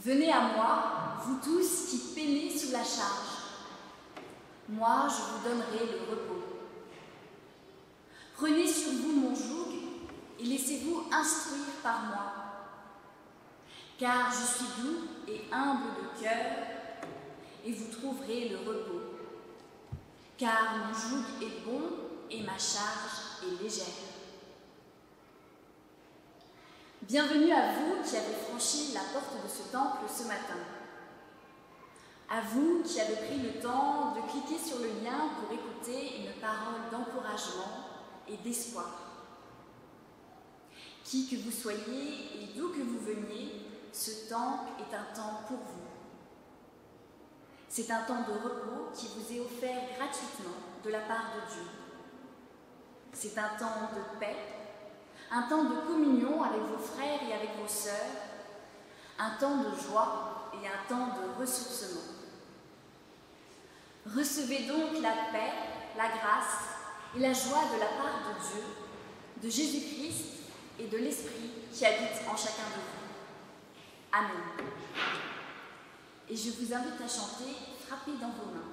Venez à moi, vous tous qui peinez sous la charge. Moi, je vous donnerai le repos. Prenez sur vous mon joug et laissez-vous instruire par moi. Car je suis doux et humble de cœur, et vous trouverez le repos. Car mon joug est bon et ma charge est légère. Bienvenue à vous qui avez franchi la porte de ce temple ce matin. À vous qui avez pris le temps de cliquer sur le lien pour écouter une parole d'encouragement et d'espoir. Qui que vous soyez et d'où que vous veniez, ce temps est un temps pour vous. C'est un temps de repos qui vous est offert gratuitement de la part de Dieu. C'est un temps de paix, un temps de communion avec vos frères et avec vos sœurs, un temps de joie et un temps de ressourcement. Recevez donc la paix, la grâce et la joie de la part de Dieu, de Jésus-Christ et de l'Esprit qui habite en chacun de vous. Amen. Et je vous invite à chanter « Frappez dans vos mains ».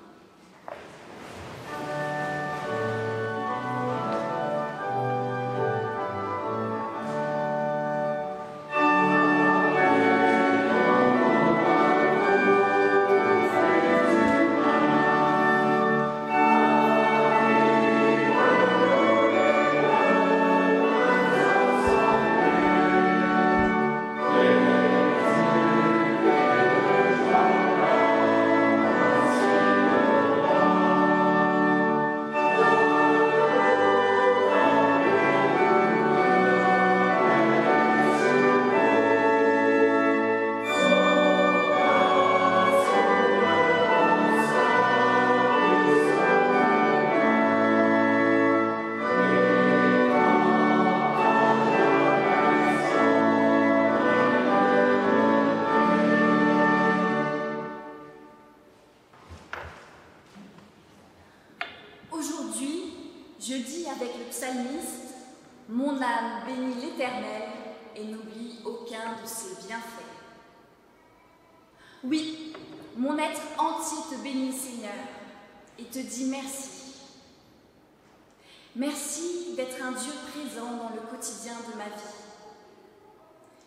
Aujourd'hui, je dis avec le psalmiste, « Mon âme bénit l'Éternel et n'oublie aucun de ses bienfaits. » Oui, mon être entier te bénit, Seigneur, et te dit merci. Merci d'être un Dieu présent dans le quotidien de ma vie,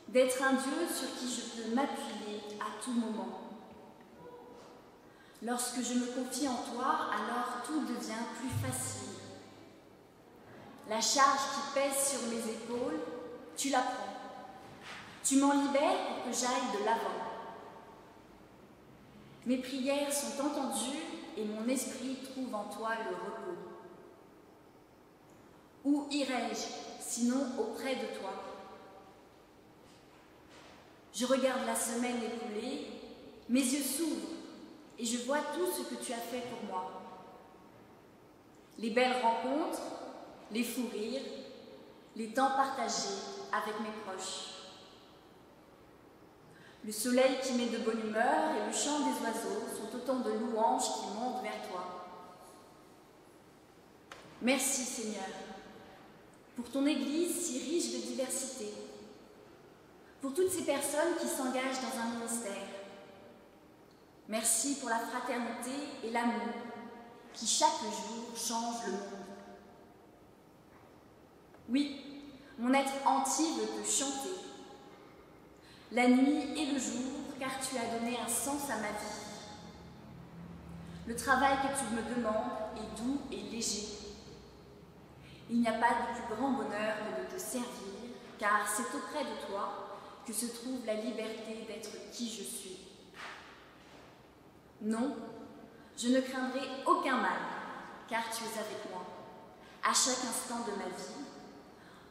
d'être un Dieu sur qui je peux m'appuyer à tout moment. Lorsque je me confie en toi, alors tout devient plus facile. La charge qui pèse sur mes épaules, tu la prends. Tu m'en libères pour que j'aille de l'avant. Mes prières sont entendues et mon esprit trouve en toi le repos. Où irai-je, sinon auprès de toi? Je regarde la semaine écoulée, mes yeux s'ouvrent, et je vois tout ce que tu as fait pour moi. Les belles rencontres, les fous rires, les temps partagés avec mes proches. Le soleil qui met de bonne humeur et le chant des oiseaux sont autant de louanges qui montent vers toi. Merci Seigneur, pour ton Église si riche de diversité, pour toutes ces personnes qui s'engagent dans un ministère. Merci pour la fraternité et l'amour qui chaque jour changent le monde. Oui, mon être entier veut te chanter, la nuit et le jour, car tu as donné un sens à ma vie. Le travail que tu me demandes est doux et léger. Il n'y a pas de plus grand bonheur que de te servir, car c'est auprès de toi que se trouve la liberté d'être qui je suis. Non, je ne craindrai aucun mal, car tu es avec moi. À chaque instant de ma vie,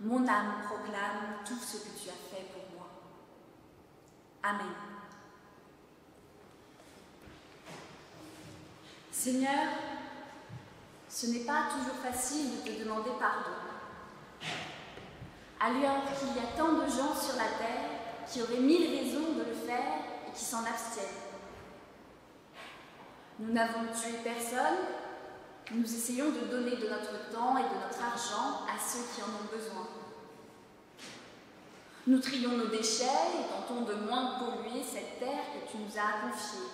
mon âme proclame tout ce que tu as fait pour moi. Amen. Seigneur, ce n'est pas toujours facile de te demander pardon. Alors qu'il y a tant de gens sur la terre qui auraient 1000 raisons de le faire et qui s'en abstiennent. Nous n'avons tué personne, nous essayons de donner de notre temps et de notre argent à ceux qui en ont besoin. Nous trions nos déchets et tentons de moins polluer cette terre que tu nous as confiée.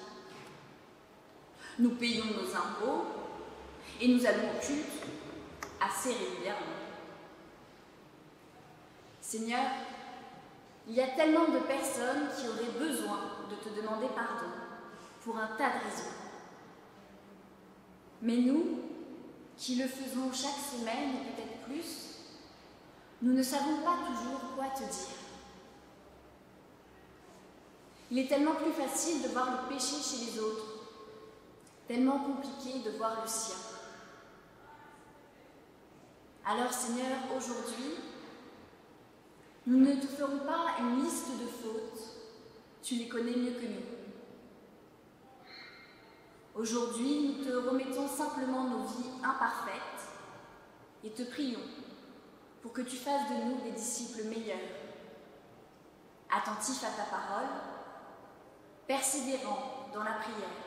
Nous payons nos impôts et nous allons au culte assez régulièrement. Seigneur, il y a tellement de personnes qui auraient besoin de te demander pardon pour un tas de raisons. Mais nous, qui le faisons chaque semaine et peut-être plus, nous ne savons pas toujours quoi te dire. Il est tellement plus facile de voir le péché chez les autres, tellement compliqué de voir le sien. Alors Seigneur, aujourd'hui, nous ne te ferons pas une liste de fautes, tu les connais mieux que nous. Aujourd'hui, nous te remettons simplement nos vies imparfaites et te prions pour que tu fasses de nous des disciples meilleurs, attentifs à ta parole, persévérants dans la prière,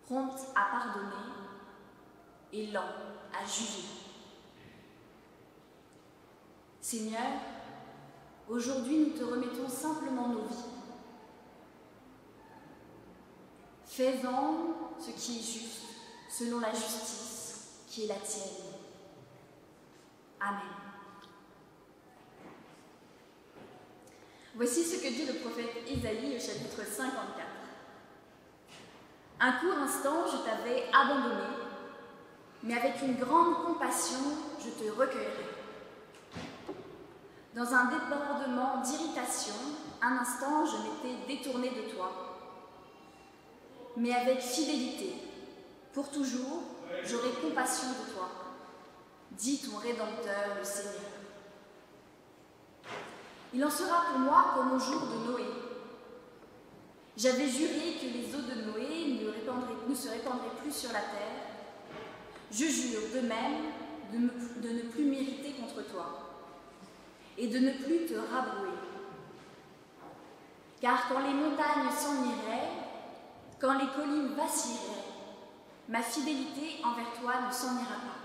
prompts à pardonner et lents à juger. Seigneur, aujourd'hui nous te remettons simplement nos vies. Fais-en ce qui est juste, selon la justice qui est la tienne. Amen. Voici ce que dit le prophète Isaïe au chapitre 54. Un court instant, je t'avais abandonné, mais avec une grande compassion, je te recueillerai. Dans un débordement d'irritation, un instant, je m'étais détournée de toi. Mais avec fidélité, pour toujours, j'aurai compassion de toi, dit ton Rédempteur, le Seigneur. Il en sera pour moi comme au jour de Noé. J'avais juré que les eaux de Noé ne se répandraient plus sur la terre. Je jure de même de ne plus m'irriter contre toi et de ne plus te rabrouer. Car quand les montagnes s'en iraient, quand les collines vacilleraient, ma fidélité envers toi ne s'en ira pas,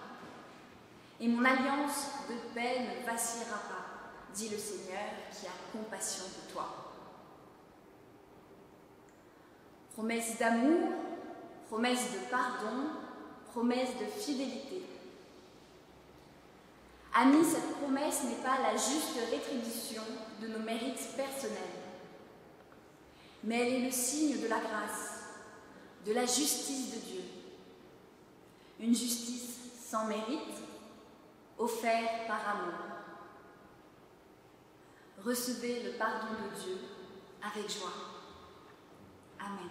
et mon alliance de paix ne vacillera pas, dit le Seigneur qui a compassion de toi. Promesse d'amour, promesse de pardon, promesse de fidélité. Amis, cette promesse n'est pas la juste rétribution de nos mérites personnels, mais elle est le signe de la grâce, de la justice de Dieu. Une justice sans mérite, offerte par amour. Recevez le pardon de Dieu avec joie. Amen.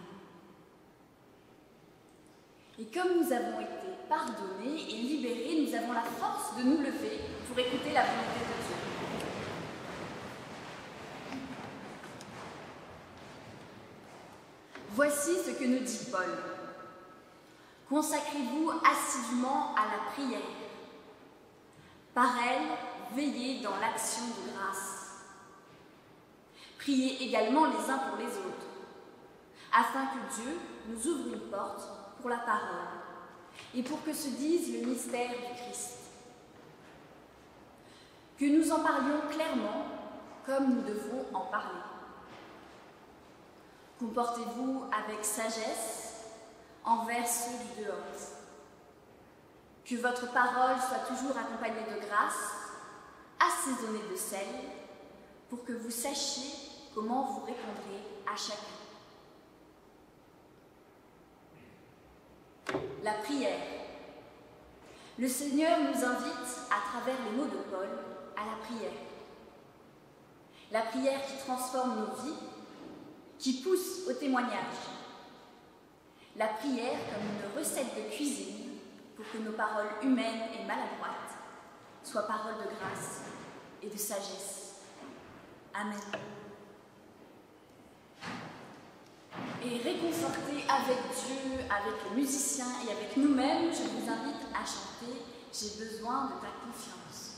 Et comme nous avons été pardonnés et libérés, nous avons la force de nous lever pour écouter la volonté de Dieu. Voici ce que nous dit Paul. Consacrez-vous assidûment à la prière. Par elle, veillez dans l'action de grâce. Priez également les uns pour les autres, afin que Dieu nous ouvre une porte pour la parole et pour que se dise le mystère du Christ. Que nous en parlions clairement comme nous devons en parler. Comportez-vous avec sagesse envers ceux du dehors. Que votre parole soit toujours accompagnée de grâce, assaisonnée de sel, pour que vous sachiez comment vous répondrez à chacun. La prière. Le Seigneur nous invite, à travers les mots de Paul, à la prière. La prière qui transforme nos vies, qui pousse au témoignage. La prière comme une recette de cuisine pour que nos paroles humaines et maladroites soient paroles de grâce et de sagesse. Amen. Et réconfortés avec Dieu, avec les musiciens et avec nous-mêmes, je vous invite à chanter « J'ai besoin de ta confiance ».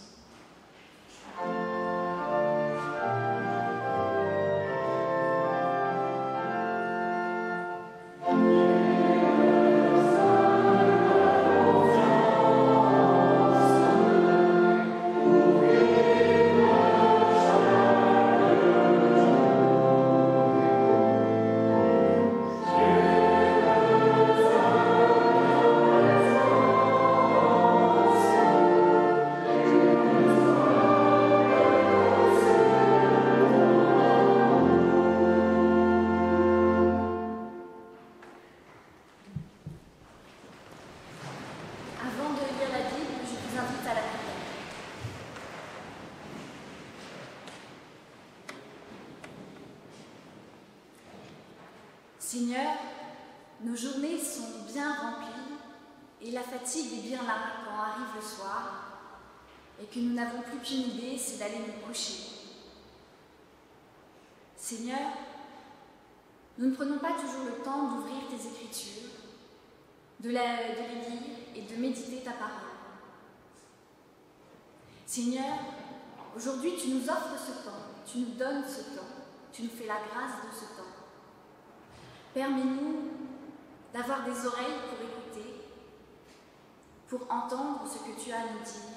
Seigneur, nos journées sont bien remplies et la fatigue est bien là quand arrive le soir et que nous n'avons plus qu'une idée, c'est d'aller nous coucher. Seigneur, nous ne prenons pas toujours le temps d'ouvrir tes Écritures, de les lire et de méditer ta parole. Seigneur, aujourd'hui tu nous offres ce temps, tu nous donnes ce temps, tu nous fais la grâce de ce temps. Permets-nous d'avoir des oreilles pour écouter, pour entendre ce que tu as à nous dire.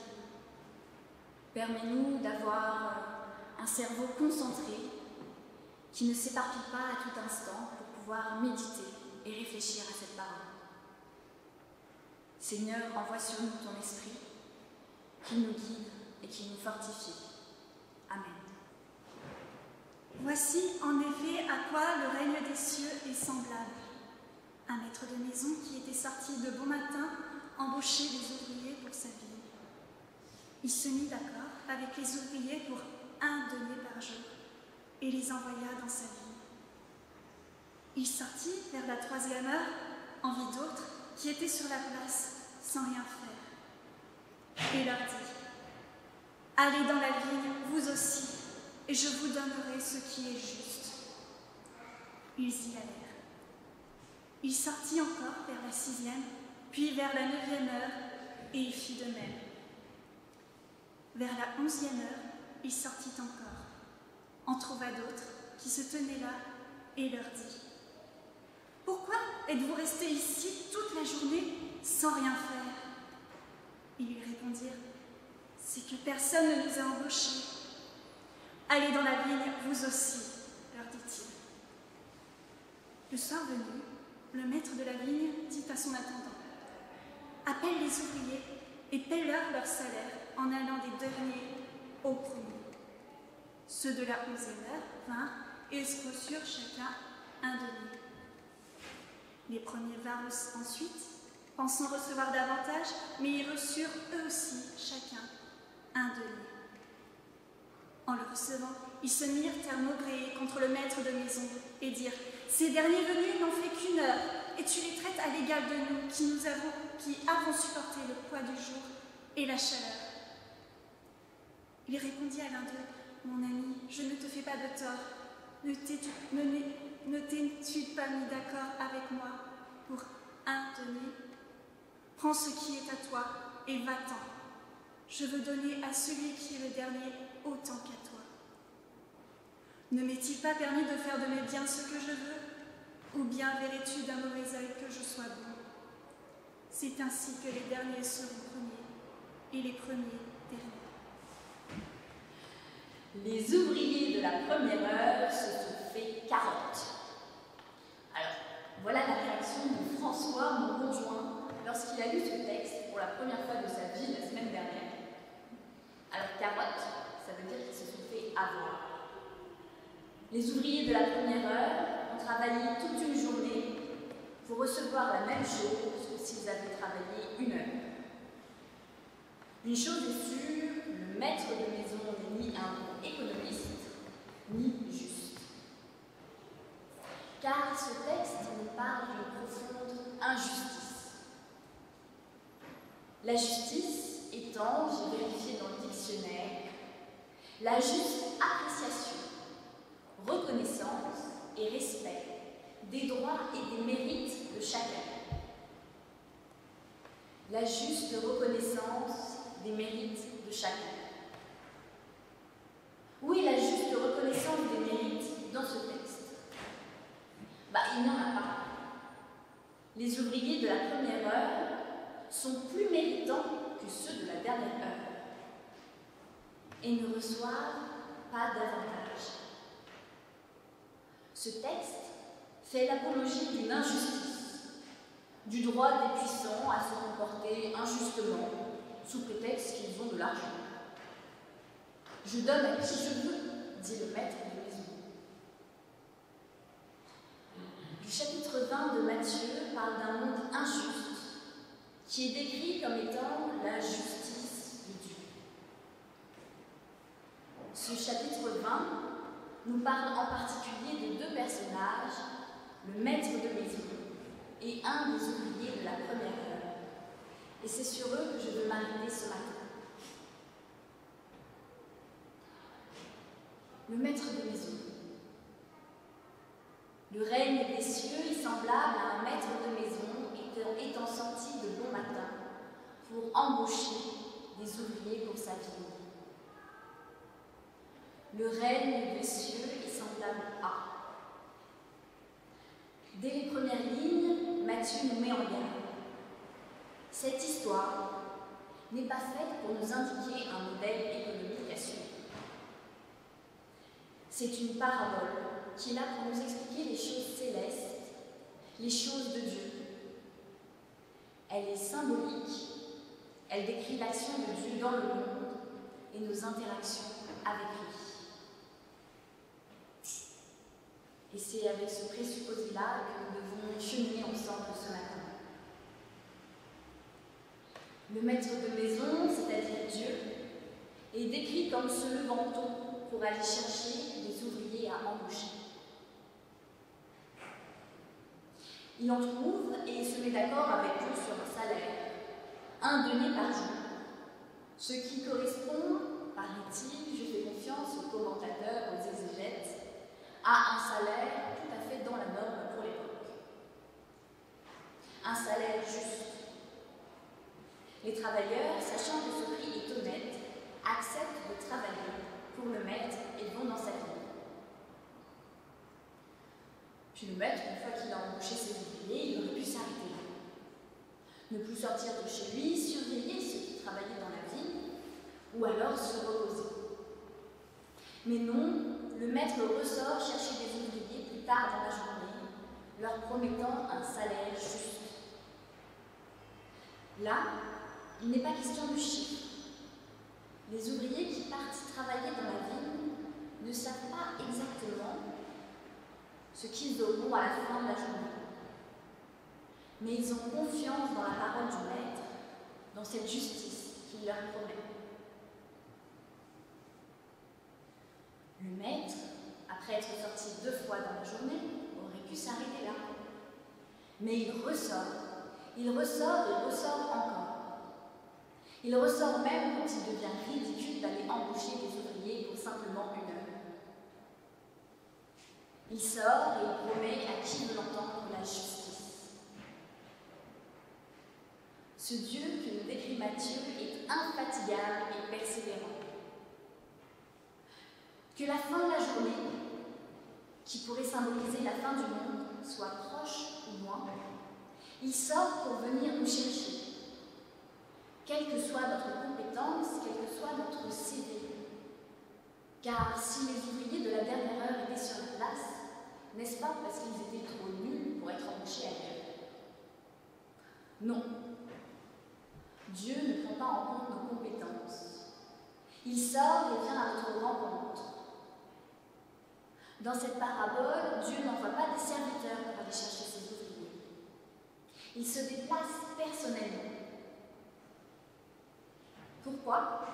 Permets-nous d'avoir un cerveau concentré qui ne s'éparpille pas à tout instant pour pouvoir méditer et réfléchir à cette parole. Seigneur, envoie sur nous ton esprit qui nous guide et qui nous fortifie. Amen. Voici en effet à quoi le règne des cieux est semblable. Un maître de maison qui était sorti de bon matin embaucher des ouvriers pour sa vie. Il se mit d'accord avec les ouvriers pour 1 denier par jour et les envoya dans sa ville. Il sortit vers la 3e heure en vit d'autres qui étaient sur la place sans rien faire et leur dit : allez dans la vigne, vous aussi, et je vous donnerai ce qui est juste. Ils y allèrent. Il sortit encore vers la 6e, puis vers la 9e heure, et il fit de même. Vers la 11e heure, il sortit encore, en trouva d'autres qui se tenaient là, et leur dit : pourquoi êtes-vous restés ici toute la journée sans rien faire ? Ils lui répondirent : c'est que personne ne nous a embauchés. Allez dans la vigne, vous aussi, leur dit-il. Le soir venu, le maître de la vigne dit à son attendant : appelle les ouvriers et paie-leur leur salaire en allant des derniers aux premiers. Ceux de la 11e heure vinrent et reçurent chacun 1 denier. Les premiers vinrent ensuite, pensant recevoir davantage, mais ils reçurent eux aussi chacun 1 denier. En le recevant, ils se mirent à maugréer contre le maître de maison et dirent : ces derniers venus n'ont fait qu'1 heure, et tu les traites à l'égal de nous qui avons supporté le poids du jour et la chaleur. Il répondit à l'un d'eux : mon ami, je ne te fais pas de tort. Ne t'es-tu pas mis d'accord avec moi pour 1 denier ? Prends ce qui est à toi et va-t'en. Je veux donner à celui qui est le dernier autant qu'à toi. Ne m'est-il pas permis de faire de mes biens ce que je veux ? Ou bien verrais-tu d'un mauvais œil que je sois bon ? C'est ainsi que les derniers seront premiers et les premiers derniers. Les ouvriers de la 1re heure se sont fait carotte. Alors, voilà la réaction de François, mon conjoint, lorsqu'il a lu ce texte pour la première fois de sa vie la semaine dernière. Alors, carotte, ça veut dire qu'ils se sont fait avoir. Les ouvriers de la 1re heure ont travaillé toute une journée pour recevoir la même chose que s'ils avaient travaillé 1 heure. Une chose est sûre, le maître de maison n'est ni un bon économiste, ni juste. Car ce texte nous parle d'une profonde injustice. La justice étant, j'ai vérifié dans le dictionnaire, la juste appréciation, reconnaissance et respect des droits et des mérites de chacun. La juste reconnaissance des mérites de chacun. Où est la juste reconnaissance des mérites dans ce texte ? Il n'y en a pas. Les ouvriers de la 1re heure sont plus méritants que ceux de la dernière heure et ne reçoivent pas d'avantage. Ce texte fait l'apologie d'une injustice, du droit des puissants à se comporter injustement sous prétexte qu'ils ont de l'argent. Je donne à qui je veux, dit le maître de maison. Du chapitre 20 de Matthieu parle d'un monde injuste qui est décrit comme étant la justice de Dieu. Ce chapitre 20 nous parle en particulier de 2 personnages le maître de maison et un des ouvriers de la première heure. Et c'est sur eux que je veux m'arrêter ce matin. Le maître de maison. Le règne des cieux est semblable à un maître de maison étant sorti de bon matin pour embaucher des ouvriers pour sa ville. Le règne des cieux est semblable à. Dès les premières lignes, Matthieu nous met en garde. Cette histoire n'est pas faite pour nous indiquer un modèle économique à suivre. C'est une parabole qui est là pour nous expliquer les choses célestes, les choses de Dieu. Elle est symbolique, elle décrit l'action de Dieu dans le monde et nos interactions avec lui. Et c'est avec ce présupposé-là que nous devons cheminer ensemble ce matin. Le maître de maison, c'est-à-dire Dieu, est décrit comme se levant tôt pour aller chercher des ouvriers à embaucher. Il en trouve et se met d'accord avec eux sur un salaire, 1 denier par jour, ce qui correspond, paraît-il, je fais confiance aux commentateurs, aux exégètes, à un salaire tout à fait dans la norme pour l'époque. Un salaire juste. Les travailleurs, sachant que ce prix est honnête, acceptent de travailler pour le maître et vont dans sa ville. Puis le maître, une fois qu'il a embauché ses ouvriers, il aurait pu s'arrêter là. Ne plus sortir de chez lui, surveiller ceux qui travaillaient dans la ville, ou alors se reposer. Mais non, le maître ressort chercher des ouvriers plus tard dans la journée, leur promettant un salaire juste. Là, il n'est pas question de chiffres. Les ouvriers qui partent travailler dans la ville ne savent pas exactement ce qu'ils auront à la fin de la journée. Mais ils ont confiance dans la parole du maître, dans cette justice qu'il leur promet. Le maître, après être sorti 2 fois dans la journée, aurait pu s'arrêter là. Mais il ressort et ressort encore. Il ressort même quand il devient ridicule d'aller embaucher des ouvriers pour simplement 1 heure. Il sort et il promet à qui veut l'entendre la justice. Ce Dieu que nous décrit Matthieu est infatigable et persévérant. Que la fin de la journée, qui pourrait symboliser la fin du monde, soit proche ou loin, il sort pour venir nous chercher. Quelle que soit notre compétence, quel que soit notre CV. Car si les ouvriers de la dernière heure étaient sur la place, n'est-ce pas parce qu'ils étaient trop nuls pour être embauchés ailleurs? Non. Dieu ne prend pas en compte nos compétences. Il sort et vient à notre rencontre. Dans cette parabole, Dieu n'envoie pas des serviteurs pour aller chercher ses ouvriers. Il se déplace personnellement. Pourquoi?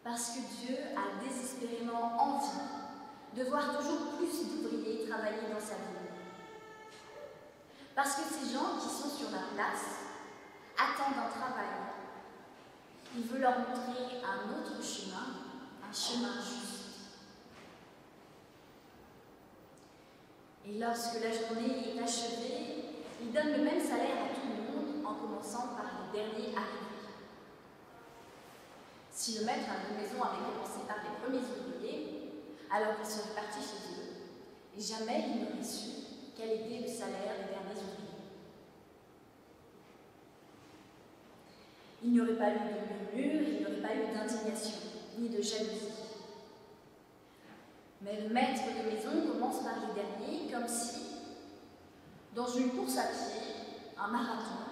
Parce que Dieu a désespérément envie de voir toujours plus d'ouvriers travailler dans sa vie. Parce que ces gens qui sont sur la place attendent un travail. Il veut leur montrer un autre chemin, un chemin juste. Et lorsque la journée est achevée, il donne le même salaire à tout le monde, en commençant par les derniers arrivés. Si le maître de maison avait commencé par les premiers ouvriers, alors il serait parti chez eux, et jamais il n'aurait su quel était le salaire des derniers ouvriers. Il n'y aurait pas eu de murmure, il n'y aurait pas eu d'indignation, ni de jalousie. Mais le maître de maison commence par les derniers, comme si, dans une course à pied, un marathon,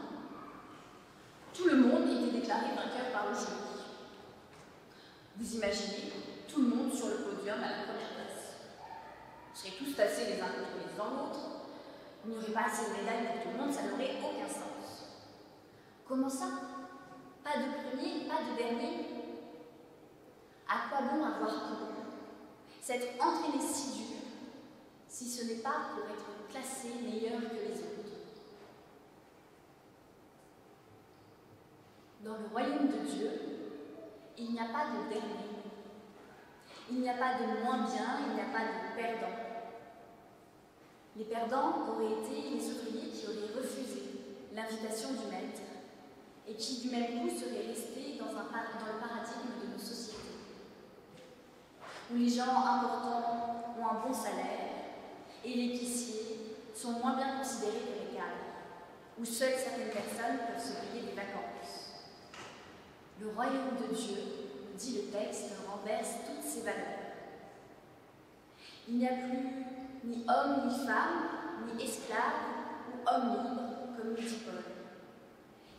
tout le monde était déclaré vainqueur par le jury. Vous imaginez, tout le monde sur le podium à la première place. Ils seraient tous tassés les uns contre les autres, il n'y aurait pas assez de médailles pour tout le monde, ça n'aurait aucun sens. Comment ça? Pas de premier, pas de dernier? À quoi bon avoir couru? S'être entraîné si dur, si ce n'est pas pour être classé meilleur que les autres. Dans le royaume de Dieu, il n'y a pas de dernier. Il n'y a pas de moins bien, il n'y a pas de perdant. Les perdants auraient été les ouvriers qui auraient refusé l'invitation du maître et qui du même coup seraient restés dans le paradigme de nos sociétés, où les gens importants ont un bon salaire et les caissiers sont moins bien considérés que les cadres, où seules certaines personnes peuvent se payer des vacances. Le royaume de Dieu, dit le texte, renverse toutes ces valeurs. Il n'y a plus ni homme ni femme, ni esclave ou homme libre, comme le dit Paul.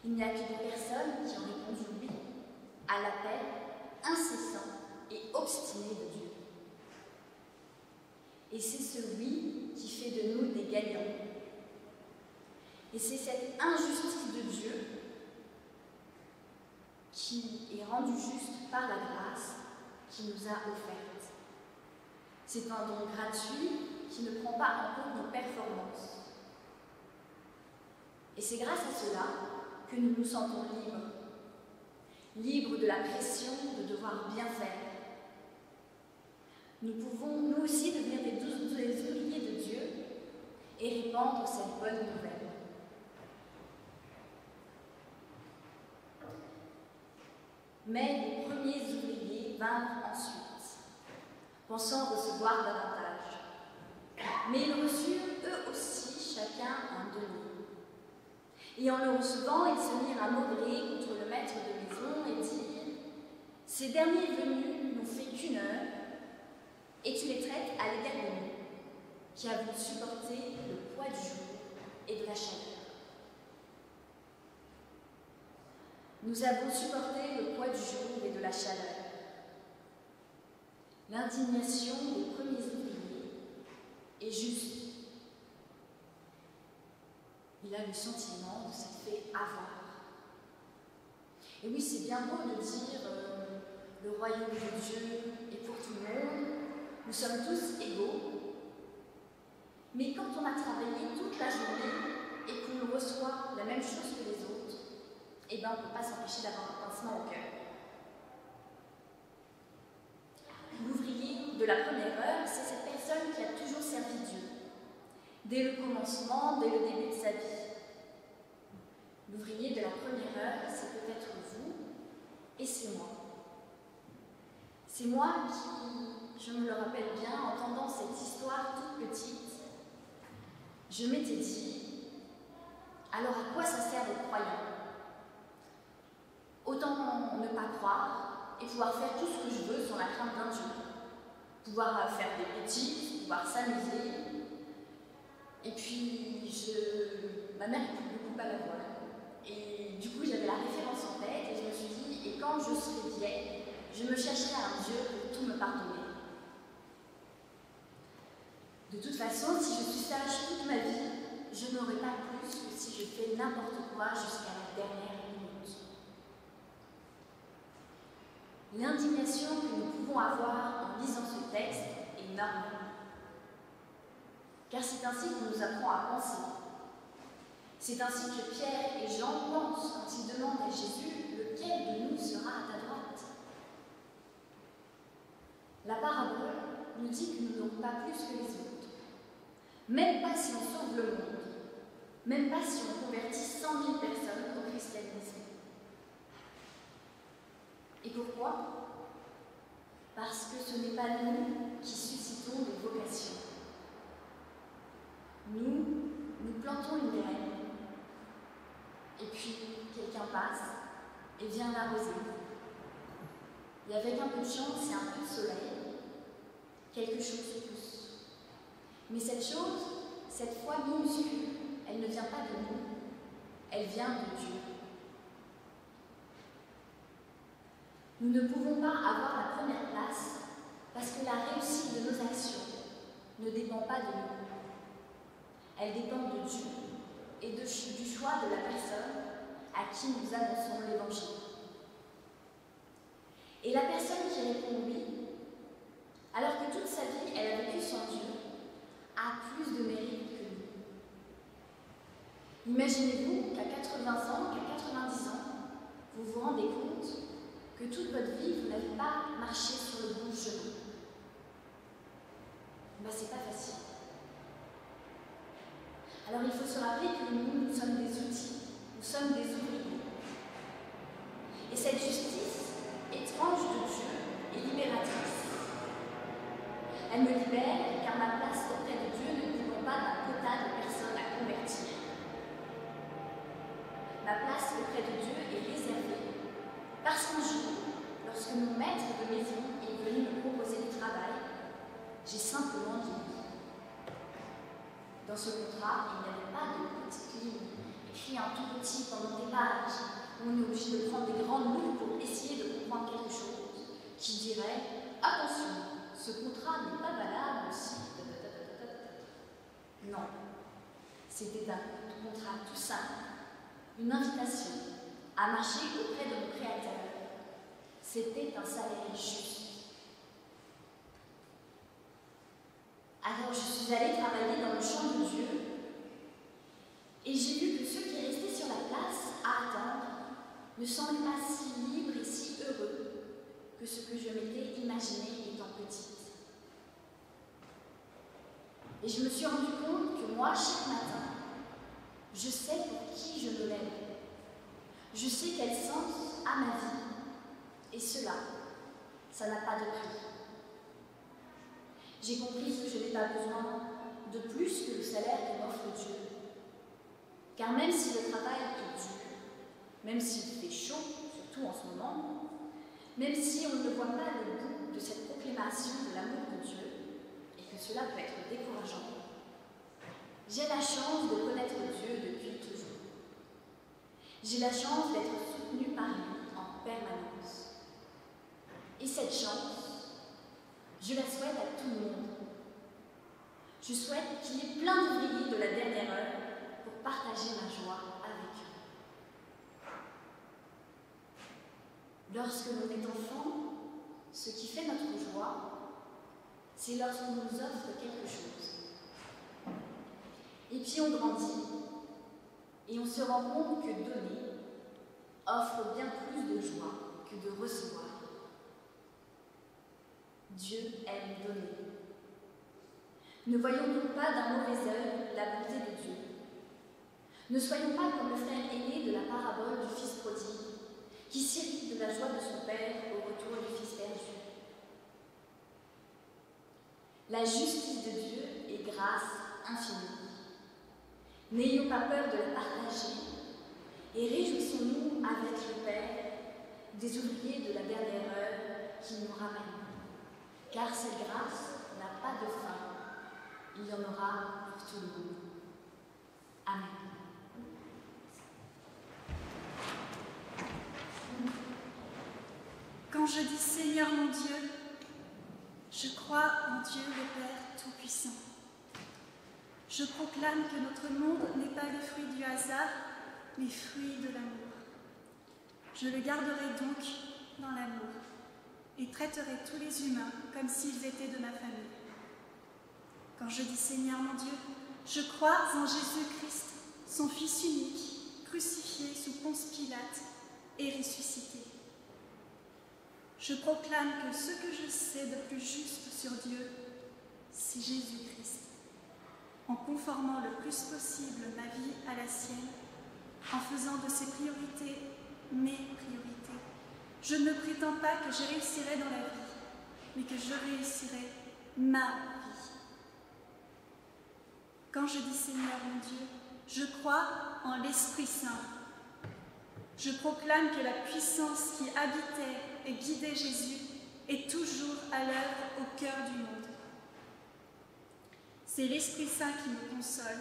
Il n'y a que des personnes qui ont répondu oui à l'appel incessant et obstiné de Dieu. Et c'est ce oui qui fait de nous des gagnants. Et c'est cette injustice de Dieu qui est rendue juste par la grâce qui nous a offerte. C'est un don gratuit qui ne prend pas en compte nos performances. Et c'est grâce à cela que nous nous sentons libres. Libres de la pression de devoir bien faire. Nous pouvons, nous aussi, devenir des ouvriers de Dieu et répandre cette bonne nouvelle. Mais les premiers ouvriers vinrent ensuite, pensant recevoir davantage. Mais ils reçurent eux aussi chacun un denier. Et en le recevant, ils se mirent à maugréer contre le maître de maison et dirent : ces derniers venus n'ont fait qu'1 heure, et tu les traites à l'égal de nous, qui avons supporté le poids du jour et de la chaleur. Nous avons supporté le poids du jour et de la chaleur. L'indignation des premiers ouvriers est juste. Il a le sentiment de s'être fait avoir. Et oui, c'est bien beau de dire le royaume de Dieu est pour tout le monde, nous sommes tous égaux. Mais quand on a travaillé toute la journée et qu'on reçoit la même chose que les autres, eh bien, on ne peut pas s'empêcher d'avoir un pincement au cœur. L'ouvrier de la première heure, c'est cette personne qui a toujours servi Dieu, dès le commencement, dès le début de sa vie. L'ouvrier de la première heure, c'est peut-être vous, et c'est moi. C'est moi qui, je me le rappelle bien, entendant cette histoire toute petite, je m'étais dit, alors à quoi ça sert d'être croyant ? Autant ne pas croire et pouvoir faire tout ce que je veux sans la crainte d'un Dieu. Pouvoir faire des bêtises, pouvoir s'amuser. Et puis, ma mère ne coupe pas la voile. Et du coup, j'avais la référence en tête et je me suis dit, et quand je serai vieille, je me chercherai un Dieu pour tout me pardonner. De toute façon, si je suis sage toute ma vie, je n'aurai pas plus que si je fais n'importe quoi jusqu'à la dernière minute. L'indignation que nous pouvons avoir en lisant ce texte est normale. Car c'est ainsi qu'on nous apprend à penser. C'est ainsi que Pierre et Jean pensent quand ils demandent à Jésus lequel de nous sera à ta droite. La parabole nous dit que nous n'aurons pas plus que les autres. Même pas si on sauve le monde, même pas si on convertit 100 000 personnes au christianisme. Et pourquoi ? Parce que ce n'est pas nous qui suscitons des vocations. Nous plantons une graine, et puis quelqu'un passe et vient l'arroser. Et avec un peu de chance et un peu de soleil, quelque chose pousse. Mais cette chose, cette foi minuscule, elle ne vient pas de nous, elle vient de Dieu. Nous ne pouvons pas avoir la première place parce que la réussite de nos actions ne dépend pas de nous. Elle dépend de Dieu et du choix de la personne à qui nous annonçons l'Évangile. Et la personne qui répond oui, alors que toute sa vie elle a vécu sans Dieu, a plus de mérite que nous. Imaginez-vous qu'à 80 ans, qu'à 90 ans, vous vous rendez compte que toute votre vie, vous n'avez pas marché sur le bon chemin. Ben, c'est pas facile. Alors il faut se rappeler que nous sommes des outils, nous sommes des ouvriers. Et cette justice étrange de Dieu est libératrice. Elle me libère car ma place auprès de Dieu ne dépend pas d'un quota de personnes à convertir. Ma place auprès de Dieu est réservée parce qu'un jour, lorsque mon maître de maison est venu me proposer du travail, j'ai simplement dit oui. Dans ce contrat, il n'y avait pas de petite ligne écrite en tout petit pendant des pages où on est obligé de prendre des grandes loupes pour essayer de comprendre quelque chose qui dirait « Attention, ce contrat n'est pas valable si... » Non, c'était un contrat tout simple, une invitation à marcher auprès de mon Créateur. C'était un salaire juste. Alors je suis allée travailler dans le champ de Dieu et j'ai vu que ceux qui restaient sur la place à attendre ne semblaient pas si libres et si heureux que ce que je m'étais imaginé étant petite. Et je me suis rendu compte que moi, chaque matin, je sais pour qui je me lève. Je sais quel sens a ma vie. Et cela, ça n'a pas de prix. J'ai compris que je n'ai pas besoin de plus que le salaire que m'offre Dieu. Car même si le travail est dur, même s'il fait chaud, surtout en ce moment, même si on ne voit pas le bout de cette proclamation de l'amour de Dieu, et que cela peut être décourageant, j'ai la chance de connaître Dieu depuis toujours. J'ai la chance d'être soutenue par lui en permanence. Et cette chance, je la souhaite à tout le monde. Je souhaite qu'il y ait plein d'ouvriers de la dernière heure pour partager ma joie avec eux. Lorsque l'on est enfant, ce qui fait notre joie, c'est lorsqu'on nous offre quelque chose. Et puis on grandit et on se rend compte que donner offre bien plus de joie que de recevoir. Dieu aime donner. Ne voyons donc pas d'un mauvais œil la bonté de Dieu. Ne soyons pas comme le frère aîné de la parabole du fils prodigue, qui s'irrite de la joie de son père au retour du fils perdu. La justice de Dieu est grâce infinie. N'ayons pas peur de la partager et réjouissons-nous avec le Père des ouvriers de la dernière heure qui nous ramènent. Car cette grâce n'a pas de fin. Il y en aura pour tout le monde. Amen. Quand je dis Seigneur mon Dieu, je crois en Dieu le Père Tout-Puissant. Je proclame que notre monde n'est pas le fruit du hasard, mais fruit de l'amour. Je le garderai donc dans l'amour et traiterai tous les humains comme s'ils étaient de ma famille. Quand je dis Seigneur mon Dieu, je crois en Jésus-Christ, son Fils unique, crucifié sous Ponce Pilate et ressuscité. Je proclame que ce que je sais de plus juste sur Dieu, c'est Jésus-Christ. En conformant le plus possible ma vie à la sienne, en faisant de ses priorités mes priorités, je ne prétends pas que je réussirai dans la vie, mais que je réussirai ma vie. Quand je dis Seigneur mon Dieu, je crois en l'Esprit Saint. Je proclame que la puissance qui habitait et guidait Jésus est toujours à l'œuvre au cœur du monde. C'est l'Esprit Saint qui me console,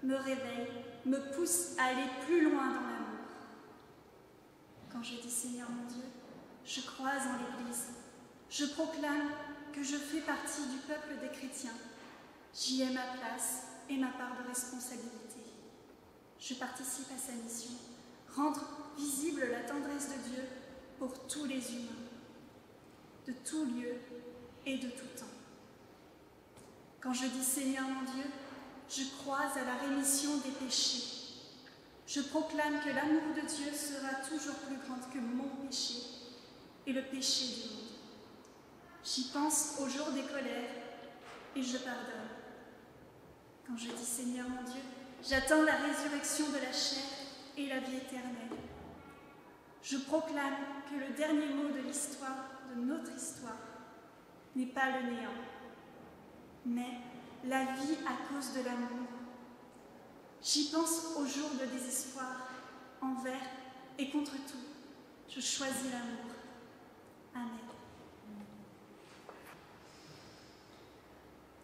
me réveille, me pousse à aller plus loin dans l'amour. Quand je dis Seigneur mon Dieu, je crois en l'Église. Je proclame que je fais partie du peuple des chrétiens. J'y ai ma place et ma part de responsabilité. Je participe à sa mission, rendre visible la tendresse de Dieu pour tous les humains, de tout lieu et de tout temps. Quand je dis Seigneur mon Dieu, je crois à la rémission des péchés. Je proclame que l'amour de Dieu sera toujours plus grand que mon péché et le péché du monde. J'y pense au jour des colères et je pardonne. Quand je dis Seigneur mon Dieu, j'attends la résurrection de la chair et la vie éternelle. Je proclame que le dernier mot de l'histoire, de notre histoire, n'est pas le néant, mais la vie à cause de l'amour. J'y pense au jour de désespoir, envers et contre tout. Je choisis l'amour. Amen.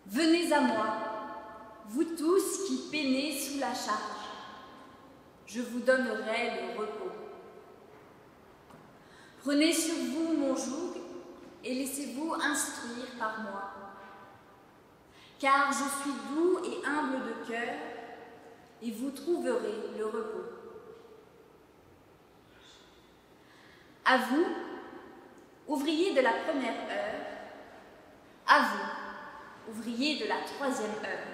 Venez à moi, vous tous qui peinez sous la charge. Je vous donnerai le repos. Prenez sur vous mon joug et laissez-vous instruire par moi. Car je suis doux et humble de cœur, et vous trouverez le repos. À vous, ouvriers de la première heure, à vous, ouvriers de la 3e heure,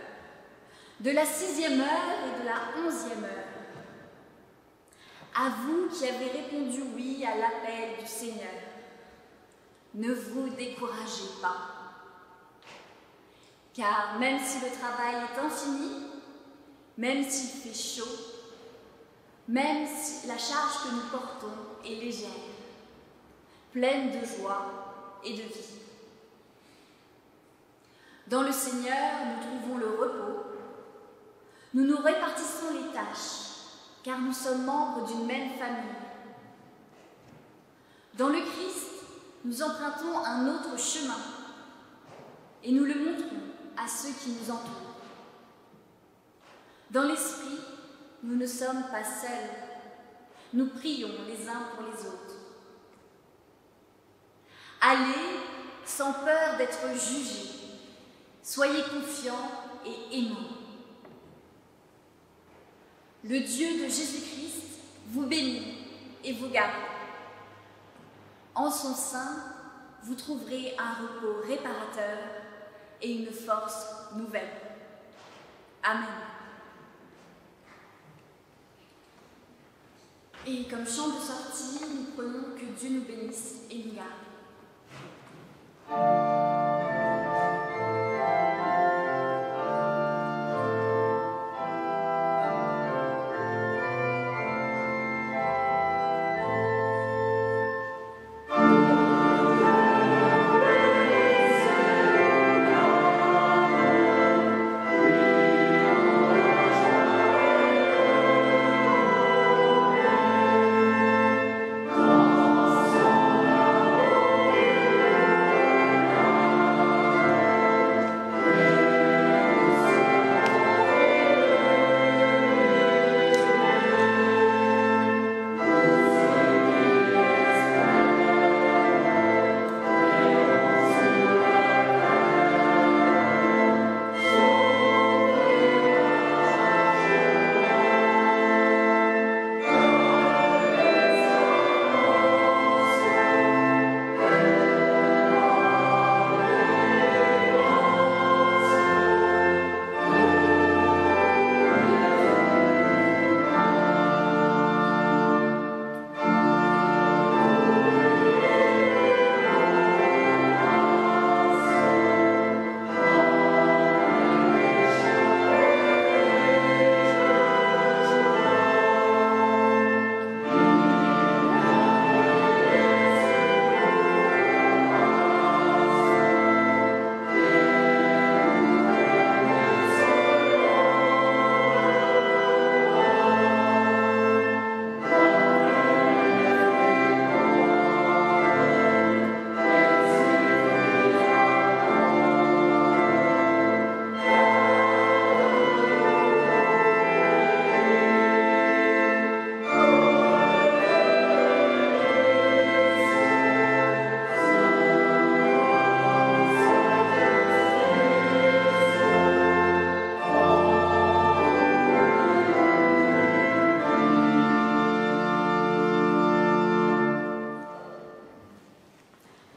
de la 6e heure et de la 11e heure, à vous qui avez répondu oui à l'appel du Seigneur, ne vous découragez pas. Car même si le travail est infini, même s'il fait chaud, même si la charge que nous portons est légère, pleine de joie et de vie. Dans le Seigneur, nous trouvons le repos. Nous nous répartissons les tâches, car nous sommes membres d'une même famille. Dans le Christ, nous empruntons un autre chemin et nous le montrons à ceux qui nous entourent. Dans l'esprit, nous ne sommes pas seuls. Nous prions les uns pour les autres. Allez sans peur d'être jugés. Soyez confiants et aimants. Le Dieu de Jésus-Christ vous bénit et vous garde. En son sein, vous trouverez un repos réparateur et une force nouvelle. Amen. Et comme chant de sortie, nous prenons que Dieu nous bénisse et nous garde.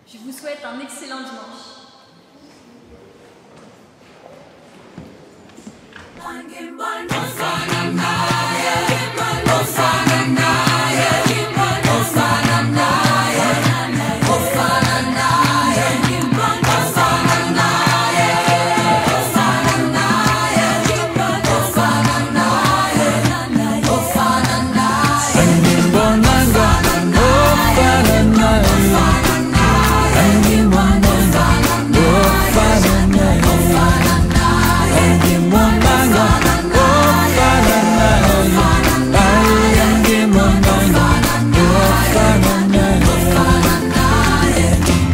Je vous souhaite un excellent dimanche.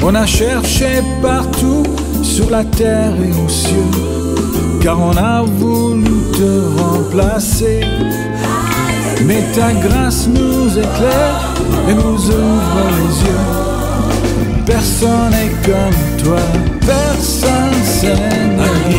On a cherché partout sur la terre et aux cieux, car on a voulu te remplacer. Mais ta grâce nous éclaire et nous ouvre les yeux. Personne n'est comme toi, personne Seigneur.